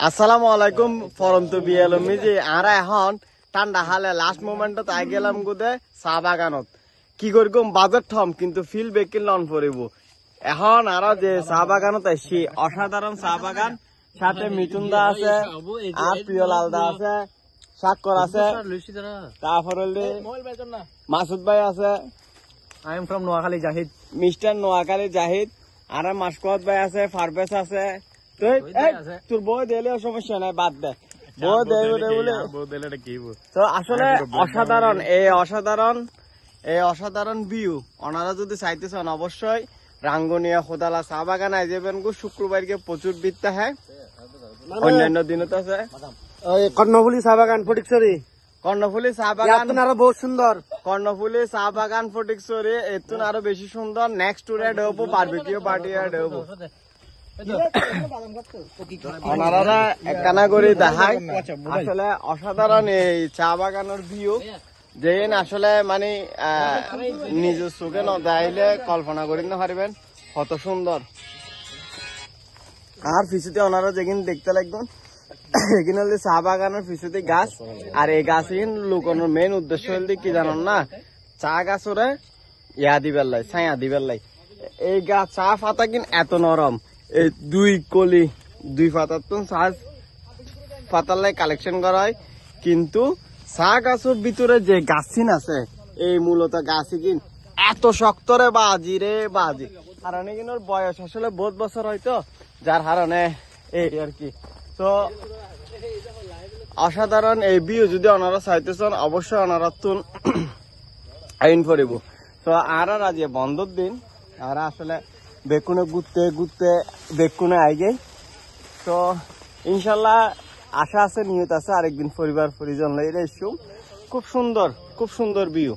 আসসালামু আলাইকুম ফরন্ত বিয়ালমি যে আরা এখন ঠান্ডা হালে লাস্ট মোমেন্টত আই গেলাম গুদে চা বাগানত কি করগম বাজেট থম কিন্তু ফিল বেকিল লন পড়িব এখন আর যে চা বাগানত আইছি অসাধারণ চা বাগান সাথে মিতুন্দা আছে আর প্রিয়লালদা আছে সাক্ষর আছে তারপর হলে মাসুদ ভাই আছে I am from Noakhali Jahid. Mister Noakhali Jahid আর মাসকত ভাই আছে ফারবেস আছে তোর বই দিলে সমস্যা নাই বাদ দে বই দেলে তো আসলে অসাধারণ এই অসাধারণ ভিউ ওনারা যদি চাইতে চান অবশ্যই রাঙ্গুনিয়া খোদালা চা বাগান আই যাবেন গো শুক্রবারকে প্রচুর বিত্তা হয় অন্যান্য দিনত আছে কর্ণফুলি চা বাগান ফটিকছড়ি কর্ণফুলি চা বাগান আরো বহুত সুন্দর কর্ণফুলি চা বাগান ফটিকছড়ি এতুন আরো বেশি সুন্দর নেক্সট টুরে ডেবো বারবিকিউ পার্টি ডেবো ওনারা একখানা করে দেখায় আসলে অসাধারণ এই চা বাগানের ভিউ যেন আসলে মানে নিজের চোখে না যাইলে কল্পনা করে নিতে পারবেন কত সুন্দর আর পিছুতে ওনারা যেদিন দেখতে লাগবেন এখানে হলে চা বাগানের পিছুতে গাছ আর এই গাছ লুকানোর মেন উদ্দেশ্য হল কি জানান না চা গাছ ওরে ইয়া দিবার লাই ছায়া দিবার লাই এই গাছ চা পাতা কিন এত নরম এই দুই পাতার তো চা পাতার লাই কালেকশন করা হয় কিন্তু চা গাছের ভিতরে যে গাছিন আছে এই মূলত গাছি কিন এত শক্ত রে বাজি কারণ কিনোর বয়স আসলে বহুত বছর হয়তো যার কারণে এই আর কি তো অসাধারণ এই ভিউ যদি ওনারা চাইতে চান অবশ্যই ওনারা তুন আইন পড়িব তো আর আজ বন্ধর দিন আর আসলে বেকুনে ঘুরতে বেকুনে আই যাই তো ইনশাল্লাহ আশা আছে নিয়ত আছে আরেকদিন পরিবার পরিজন লইলে খুব সুন্দর ভিউ।